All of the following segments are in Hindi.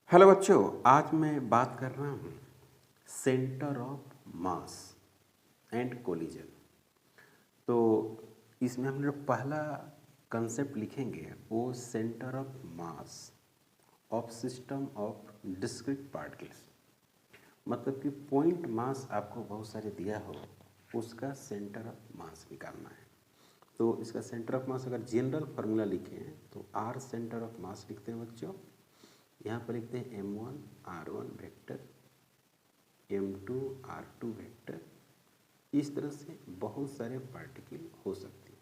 हेलो बच्चों, आज मैं बात कर रहा हूँ centre of mass and collision. तो इसमें हम जो पहला कंसेप्ट लिखेंगे वो centre of mass of system of discrete particles. मतलब कि पॉइंट मास आपको बहुत सारे दिया हो, उसका सेंटर ऑफ मास निकालना है। तो इसका सेंटर ऑफ मास अगर जनरल फार्मूला लिखें तो आर सेंटर ऑफ मास लिखते हैं बच्चों। यहाँ पर लिखते हैं m1 r1 vector, m2 r2 vector. इस तरह से बहुत सारे पार्टिकल हो सकते हैं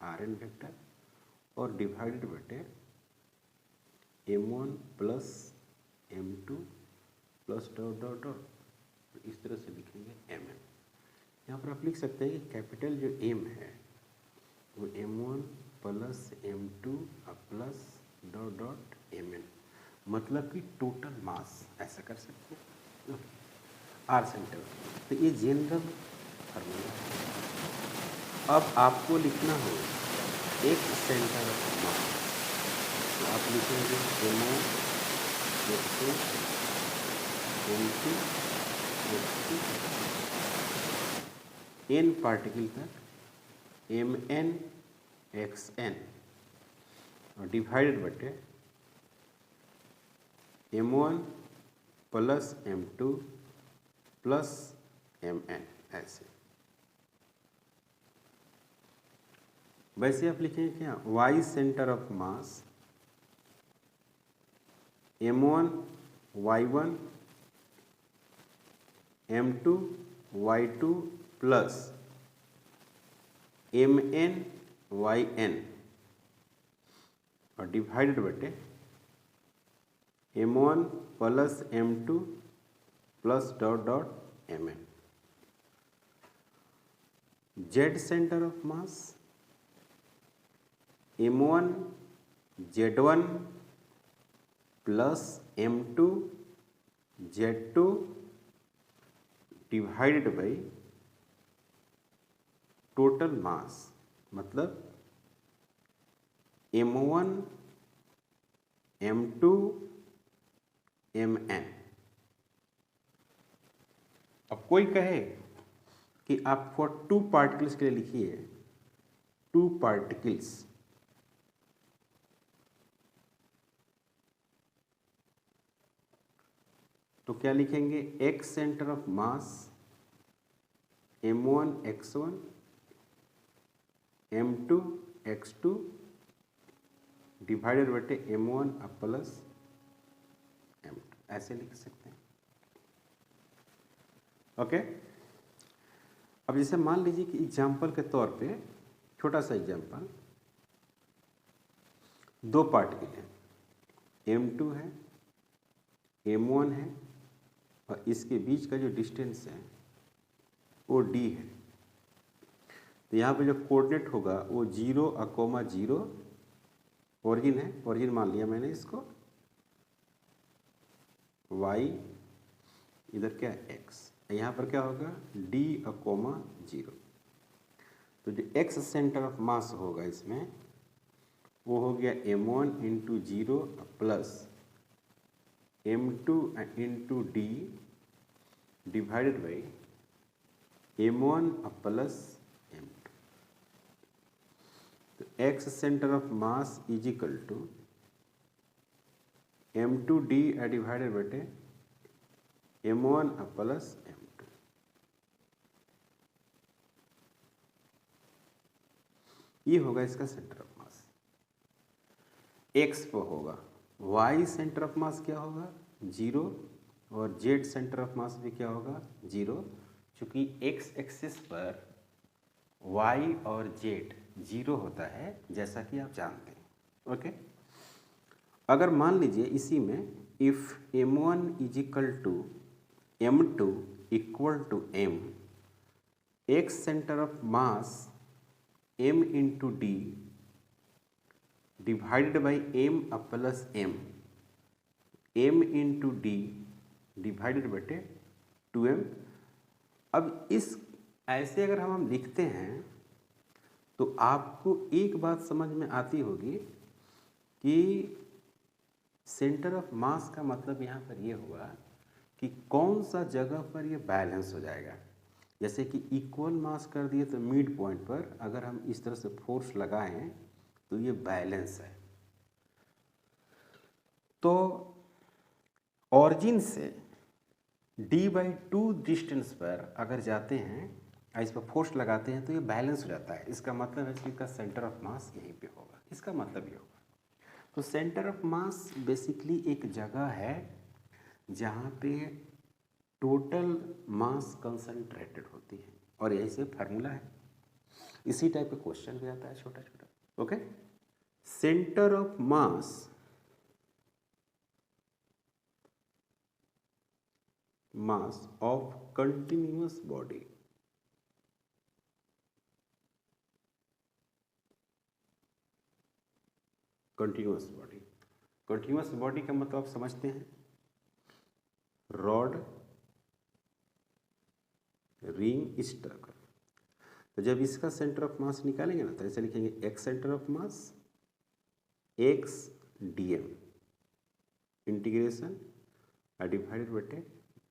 rn वेक्टर और डिवाइडेड बटे m1 plus m2 plus dot dot dot. इस तरह से लिखेंगे mn। यहाँ पर आप लिख सकते हैं कि कैपिटल जो m है वो m1 plus m2 plus dot dot mn, मतलब कि टोटल मास, ऐसा कर सकते हैं आर सेंटर। तो ये जनरल फार्मूला है। अब आपको लिखना हो एक सेंटर ऑफ मास, तो आप लिखेंगे m1 x2 m2 x2 n particle तक mn xn और डिवाइडेड बटे m1 plus m2 plus mn। ऐसे वैसे आप लिखेंगे क्या, y centre of mass m1 y1 m2 y2 plus mn yn और डिवाइडेड बटे m1 plus m2 plus dot dot mn। z centre of mass m1 z1 plus m2 z2 divided by total mass, मतलब m1 m2 mn। अब कोई कहे कि आप फॉर टू पार्टिकल्स के लिए लिखिए टू पार्टिकल्स, तो क्या लिखेंगे, x centre of mass m1 x1 m2 x2 divided बटे m1 प्लस m2, ऐसे लिख सकते हैं। ओके। अब जैसे मान लीजिए कि एग्जाम्पल के तौर पे, छोटा सा एग्जाम्पल, दो पार्टिकल हैं, m2 है m1 है और इसके बीच का जो डिस्टेंस है वो d है। तो यहाँ पे जो कोऑर्डिनेट होगा वो 0,0 ओरिजिन है, ओरिजिन मान लिया मैंने इसको, y इधर क्या है x, यहाँ पर क्या होगा d,0। तो जो x सेंटर ऑफ मास होगा इसमें वो हो गया m1 into 0 plus m2 into d divided by m1 plus m2। तो x centre of mass is equal to m2d divided बटे m1 प्लस m2। ये होगा इसका सेंटर ऑफ मास, x पर होगा। y सेंटर ऑफ मास क्या होगा, 0, और z सेंटर ऑफ मास भी क्या होगा, 0। चूँकि x एक्सिस पर y और z 0 होता है, जैसा कि आप जानते हैं। ओके। अगर मान लीजिए इसी में if m1 is equal to m2 equal to m, x centre of mass m into d divided by m plus m into d divided बटे 2m। अब इस ऐसे अगर हम लिखते हैं तो आपको एक बात समझ में आती होगी कि सेंटर ऑफ मास का मतलब यहाँ पर ये हुआ कि कौन सा जगह पर ये बैलेंस हो जाएगा। जैसे कि इक्वल मास कर दिए तो मिड पॉइंट पर अगर हम इस तरह से फोर्स लगाएं तो ये बैलेंस है। तो ऑरिजिन से d/2 डिस्टेंस पर अगर जाते हैं और इस पर फोर्स लगाते हैं तो ये बैलेंस हो जाता है। इसका मतलब है कि इसका सेंटर ऑफ मास यहीं पे होगा। इसका मतलब ये होगा। तो सेंटर ऑफ मास बेसिकली एक जगह है जहाँ पे टोटल मास कंसंट्रेटेड होती है और यही से फार्मूला है। इसी टाइप का क्वेश्चन भी आता है छोटा छोटा। Okay, centre of mass of continuous body. Continuous body का मतलब आप समझते हैं, रॉड, रिंग, स्ट्रक। तो जब इसका सेंटर ऑफ मास निकालेंगे ना तो ऐसे लिखेंगे x centre of mass x dm integration divided बटे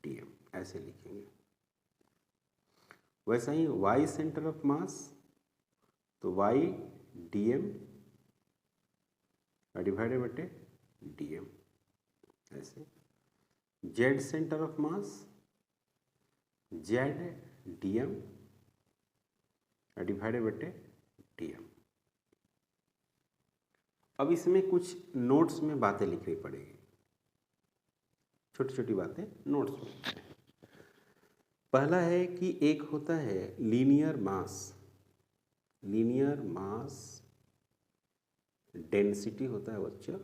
dm, ऐसे लिखेंगे। वैसा ही y सेंटर ऑफ मास तो y dm डिवाइडेड बटे dm, ऐसे। z centre of mass z dm divided बटे dm। अब इसमें कुछ नोट्स में बातें लिखनी पड़ेगी, छोटी छोटी बातें नोट्स में। पहला है कि एक होता है लीनियर मास डेंसिटी होता है बच्चों,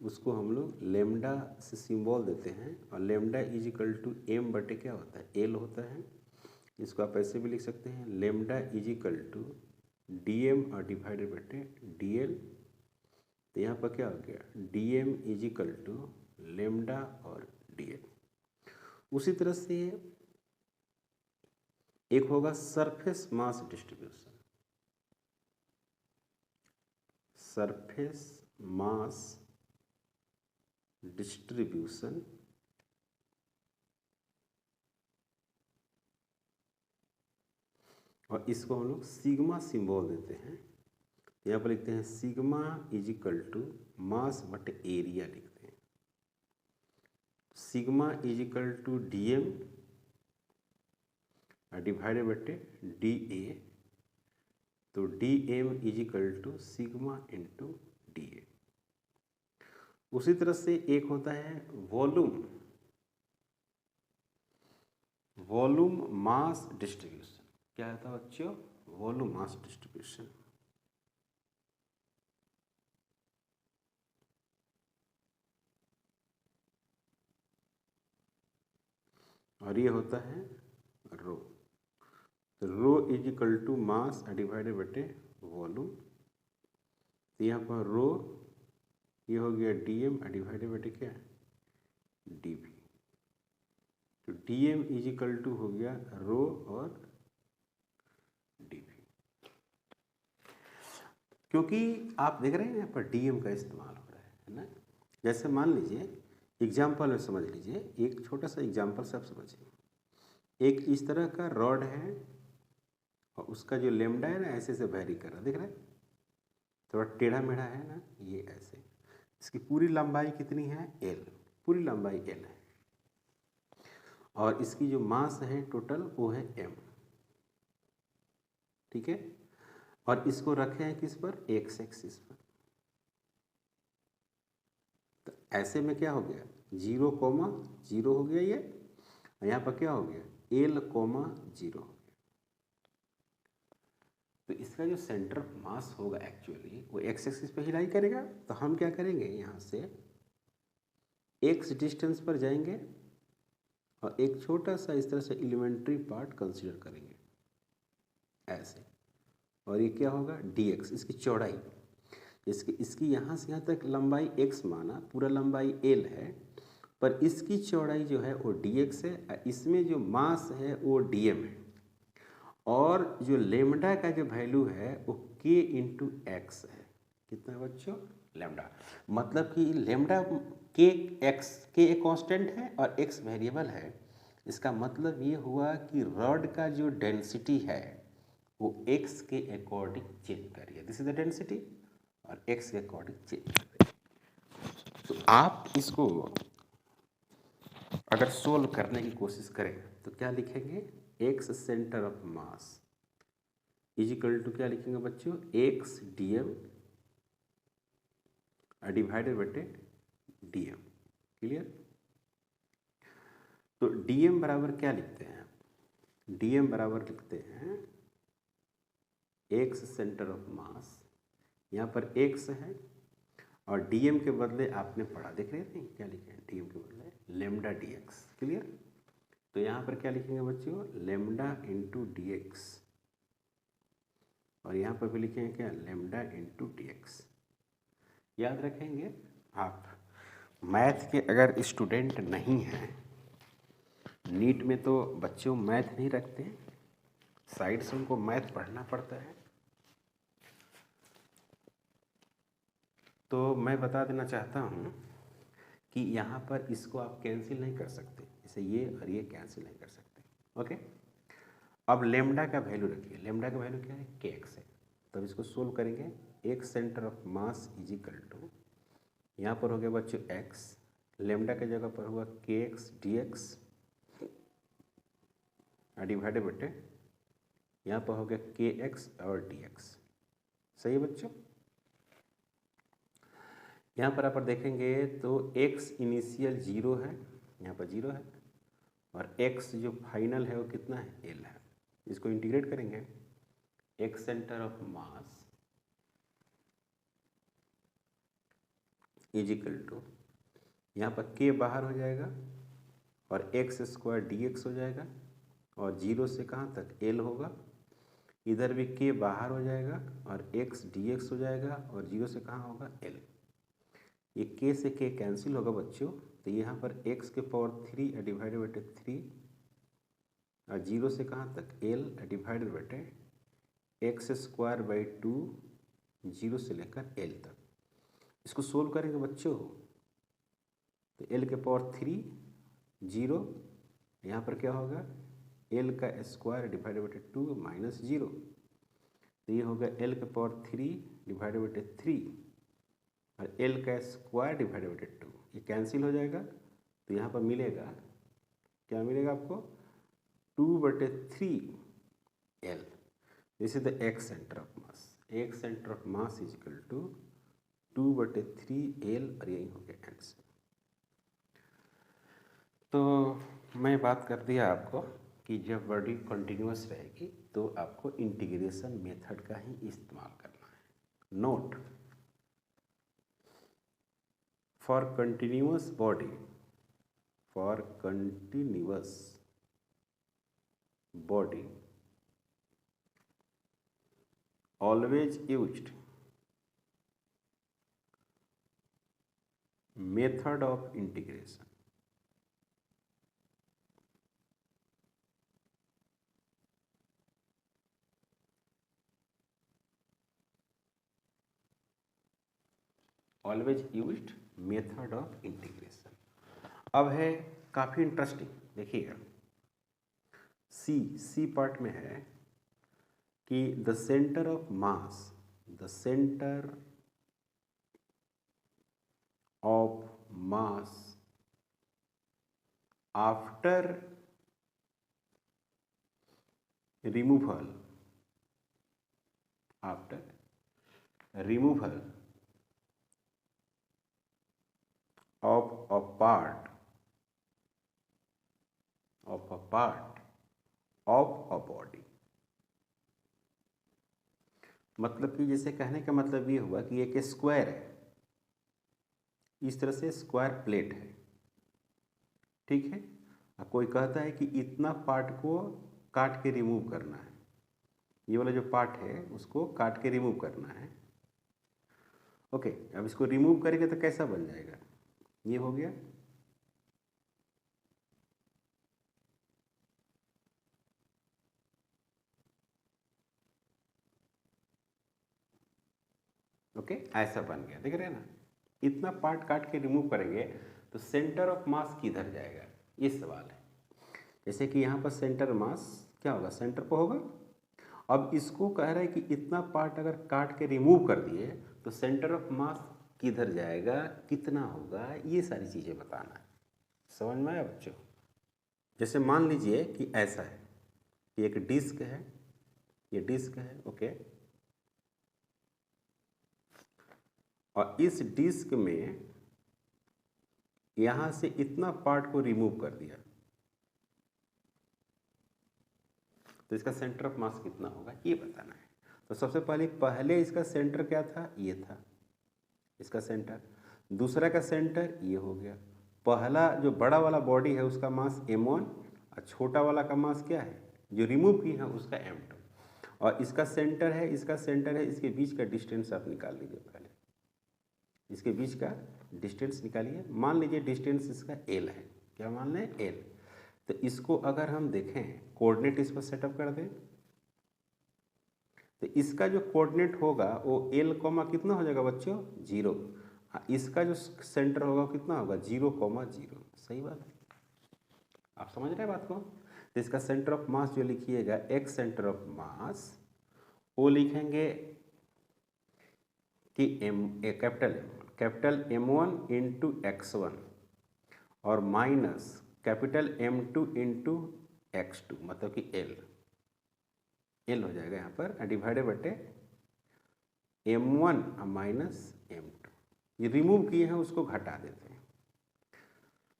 उसको हम लोग लेमडा से सिंबल देते हैं और lambda is equal to m बटे क्या होता है, l होता है। इसको आप ऐसे भी लिख सकते हैं lambda is equal to dm और डिवाइडेड बटे dl। तो यहाँ पर क्या हो गया, dm is equal to lambda और dl। उसी तरह से एक होगा surface mass distribution. Surface mass distribution और इसको हम लोग सिग्मा सिंबल देते हैं। यहाँ पर लिखते हैं sigma is equal to mass बटे एरिया लिखते हैं। Sigma is equal to dm divided बटे dA। तो dm is equal to sigma into dA। उसी तरह से एक होता है वॉल्यूम मास डिस्ट्रीब्यूशन। क्या होता है बच्चों, वॉल्यूम मास डिस्ट्रीब्यूशन। और ये होता है रो। तो rho is equal to mass divided बटे वॉल्यूम। तो यहाँ पर रो ये हो गया dm डिवाइडेड बटे क्या, dv। तो dm इज इक्वल टू हो गया रो और dv। क्योंकि आप देख रहे हैं यहाँ पर dm का इस्तेमाल हो रहा है ना। जैसे मान लीजिए एग्जाम्पल में समझ लीजिए, एक छोटा सा एग्जाम्पल से आप समझिए। एक इस तरह का रॉड है और उसका जो लेमडा है ना ऐसे से वैरी कर रहा है, देख रहे हैं, थोड़ा टेढ़ा मेढ़ा है ना, ये ऐसे। इसकी पूरी लंबाई कितनी है, l, पूरी लंबाई l है और इसकी जो मास है टोटल वो है m, ठीक है। और इसको रखे हैं किस पर, x एक्सिस पर। तो ऐसे में क्या हो गया, 0,0 हो गया ये, और यहाँ पर क्या हो गया l, 0 हो गया। तो इसका जो सेंटर ऑफ मास होगा एक्चुअली वो x एक्सिस पे ही लाई करेगा। तो हम क्या करेंगे, यहाँ से x डिस्टेंस पर जाएंगे और एक छोटा सा इस तरह से एलिमेंट्री पार्ट कंसीडर करेंगे ऐसे। और ये क्या होगा dx, इसकी चौड़ाई, इसकी यहाँ से यहाँ तक लंबाई x माना, पूरा लंबाई l है, पर इसकी चौड़ाई जो है वो dx है, इसमें जो मास है वो dm है, और जो लेमडा का जो वैल्यू है वो k इंटू एक्स है। कितना बच्चों, लैम्डा। मतलब कि लैम्डा के एक्स के एक कांस्टेंट है और एक्स वेरिएबल है। इसका मतलब ये हुआ कि रॉड का जो डेंसिटी है वो एक्स के अकॉर्डिंग चेंज कर रही है। दिस इज द डेंसिटी और एक्स के अकॉर्डिंग चेंज कर रही है। तो आप इसको अगर सोल्व करने की कोशिश करें तो क्या लिखेंगे, x centre of mass is equal to क्या लिखेंगे बच्चों, एक्स डी एम डिवाइडेड बटे डी एम। क्लियर। तो डी एम बराबर क्या लिखते हैं, डी एम बराबर लिखते हैं एक्स सेंटर ऑफ मास, यहाँ पर एक्स है और डीएम के बदले आपने पढ़ा, देख रहे थे क्या लिखे हैं, डीएम के बदले लेमडा डी एक्स। क्लियर। तो यहाँ पर क्या लिखेंगे बच्चों, लेमडा इंटू डी एक्स और यहाँ पर भी लिखेंगे क्या, लेमडा इंटू डी एक्स। याद रखेंगे आप मैथ के अगर स्टूडेंट नहीं हैं, नीट में तो बच्चों मैथ नहीं रखते, साइड से उनको मैथ पढ़ना पड़ता है। तो मैं बता देना चाहता हूँ कि यहाँ पर इसको आप कैंसिल नहीं कर सकते, इसे ये और ये कैंसिल नहीं कर सकते। ओके। अब लेमडा का वैल्यू रखिए, लेमडा का वैल्यू क्या है, के एक्स है। तब इसको सोल्व करेंगे, x centre of mass is equal to, यहाँ पर हो गया बच्चों एक्स, लेमडा के जगह पर हुआ के एक्स डी एक्स डिवाइडेड बटे यहाँ पर हो गया के एक्स और डी एक्स। सही है बच्चों। यहाँ पर आप देखेंगे तो x इनिशियल 0 है, यहाँ पर 0 है और x जो फाइनल है वो कितना है, l है। इसको इंटीग्रेट करेंगे, x centre of mass is equal to, यहाँ पर k बाहर हो जाएगा और एक्स स्क्वायर डी एक्स हो जाएगा और 0 से कहाँ तक l होगा, इधर भी k बाहर हो जाएगा और x डी एक्स हो जाएगा और 0 से कहाँ होगा l। ये k से k कैंसिल होगा बच्चों, तो यहाँ पर x के पावर 3 डिवाइडेड बटे 3 और 0 से कहाँ तक l डिवाइडेड बटे एक्स स्क्वायर बाई 2, 0 से लेकर l तक। इसको सोल्व करेंगे बच्चों तो l के पावर 3 0, यहाँ पर क्या होगा l का स्क्वायर डिवाइडेड बटे 2 माइनस 0, तो ये होगा l के पावर 3 डिवाइडेड बटे 3 और l का स्क्वायर डिवाइडेड बटे 2, ये कैंसिल हो जाएगा। तो यहाँ पर मिलेगा क्या, मिलेगा आपको 2/3 l। This is the x centre of mass, x centre of mass is equal to 2/3 l और यही हो गया आंसर। तो मैं बात कर दिया आपको कि जब बॉडी कंटिन्यूअस रहेगी तो आपको इंटीग्रेशन मेथड का ही इस्तेमाल करना है। Note, for continuous body, for continuous body always used method of integration, always used method of integration. अब है काफ़ी इंटरेस्टिंग, देखिएगा सी पार्ट में है कि the centre of mass, the centre of mass after removal, after removal of a part of a body। मतलब कि जैसे कहने का मतलब ये हुआ कि एक स्क्वायर है, इस तरह से स्क्वायर प्लेट है, ठीक है। अब कोई कहता है कि इतना पार्ट को काट के रिमूव करना है, ये वाला जो पार्ट है उसको काट के रिमूव करना है। ओके, अब इसको रिमूव करेंगे तो कैसा बन जाएगा, ये हो गया ओके, ऐसा बन गया, देख रहे हैं ना। इतना पार्ट काट के रिमूव करेंगे तो सेंटर ऑफ मास किधर जाएगा, ये सवाल है। जैसे कि यहाँ पर सेंटर मास क्या होगा, सेंटर पर होगा। अब इसको कह रहे हैं कि इतना पार्ट अगर काट के रिमूव कर दिए तो सेंटर ऑफ मास किधर जाएगा, कितना होगा, ये सारी चीज़ें बताना है। समझ में आया बच्चों? जैसे मान लीजिए कि ऐसा है कि एक डिस्क है, ये डिस्क है, ओके, और इस डिस्क में यहाँ से इतना पार्ट को रिमूव कर दिया तो इसका सेंटर ऑफ मास कितना होगा, ये बताना है। तो सबसे पहले इसका सेंटर क्या था, ये था इसका सेंटर। दूसरा का सेंटर ये हो गया। पहला जो बड़ा वाला बॉडी है उसका मास m1 और छोटा वाला का मास क्या है, जो रिमूव की है उसका m2। और इसका सेंटर है, इसका सेंटर है, इसके बीच का डिस्टेंस आप निकाल लीजिए। पहले इसके बीच का डिस्टेंस निकालिए। मान लीजिए डिस्टेंस इसका l है, क्या मान लें, l। तो इसको अगर हम देखें, कोऑर्डिनेट इस पर सेटअप कर दें तो इसका जो कोऑर्डिनेट होगा वो l कॉमा कितना हो जाएगा बच्चों, 0। इसका जो सेंटर होगा वो कितना होगा, 0,0। सही बात है, आप समझ रहे हैं बात को। तो इसका सेंटर ऑफ मास जो लिखिएगा, एक्स सेंटर ऑफ मास, वो लिखेंगे कि कैपिटल M1 इंटू x1 और minus capital M2 into x2, मतलब कि L हो जाएगा यहाँ पर, डिवाइडेड बटे M1 माइनस M2। ये रिमूव किए हैं उसको घटा देते हैं।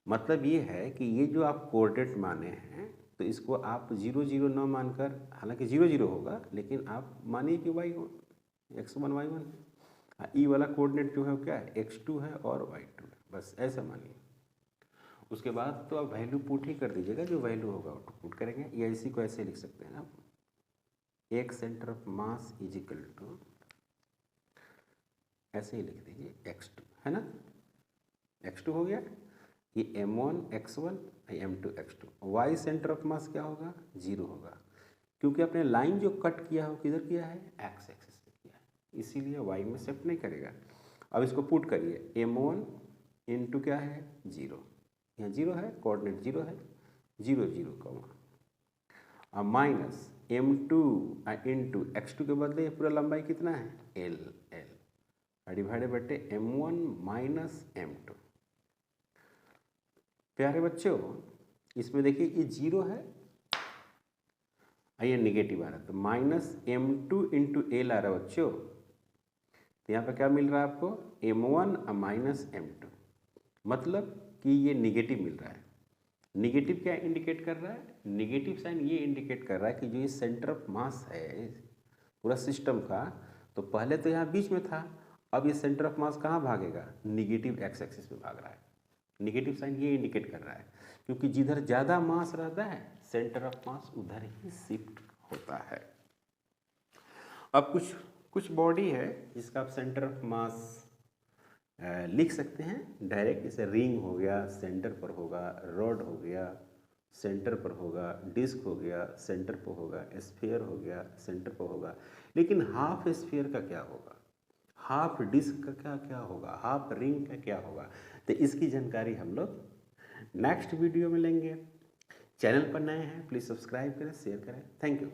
मतलब ये है कि ये जो आप कोऑर्डिनेट माने हैं तो इसको आप 0 0 न मानकर, हालांकि 0 0 होगा लेकिन आप मानिए कि x1 y1 है। ई वाला कोऑर्डिनेट जो है वो क्या है, x2 है और y2 है, बस ऐसा मानिए। उसके बाद तो आप वैल्यू पुट ही कर दीजिएगा, जो वैल्यू होगा वो पुट करेंगे, या इसी को ऐसे लिख सकते हैं आप, एक centre of mass is equal to, ऐसे ही लिख दीजिए x2, है ना। x2 हो गया, ये m1 x1 m2 x2। y centre of मास क्या होगा, 0 होगा, क्योंकि आपने लाइन जो कट किया हो किधर किया है, x एक्सिस पे किया है, इसीलिए y में शिफ्ट नहीं करेगा। अब इसको पुट करिए, m1 इंटू क्या है, 0, यहाँ 0 है, कोऑर्डिनेट 0 है, 0 0 comma, minus m2 into x2 के बदले पूरा लंबाई कितना है, l डिवाइडेड बटे m1 माइनस m2। प्यारे बच्चों, इसमें देखिए ये 0 है, ये नेगेटिव आ रहा है, तो माइनस m2 इंटू एल आ रहा है बच्चों। तो यहाँ पे क्या मिल रहा है आपको, m1 माइनस m2, मतलब कि ये नेगेटिव मिल रहा है। नेगेटिव क्या इंडिकेट कर रहा है, नेगेटिव साइन ये इंडिकेट कर रहा है कि जो ये सेंटर ऑफ मास है पूरा सिस्टम का, तो पहले तो यहाँ बीच में था, अब ये सेंटर ऑफ मास कहाँ भागेगा, निगेटिव एक्स एक्सिस में भाग रहा है। निगेटिव साइन ये इंडिकेट कर रहा है, क्योंकि जिधर ज़्यादा मास रहता है सेंटर ऑफ मास उधर ही शिफ्ट होता है। अब कुछ बॉडी है जिसका आप सेंटर ऑफ मास लिख सकते हैं डायरेक्ट, जैसे रिंग हो गया सेंटर पर होगा, रॉड हो गया सेंटर पर होगा, डिस्क हो गया सेंटर पर होगा, स्फीयर हो गया सेंटर पर होगा। लेकिन हाफ स्फीयर का क्या होगा, हाफ डिस्क का क्या होगा, हाफ रिंग का क्या होगा, तो इसकी जानकारी हम लोग नेक्स्ट वीडियो में लेंगे। चैनल पर नए हैं प्लीज़ सब्सक्राइब करें, शेयर करें। Thank you.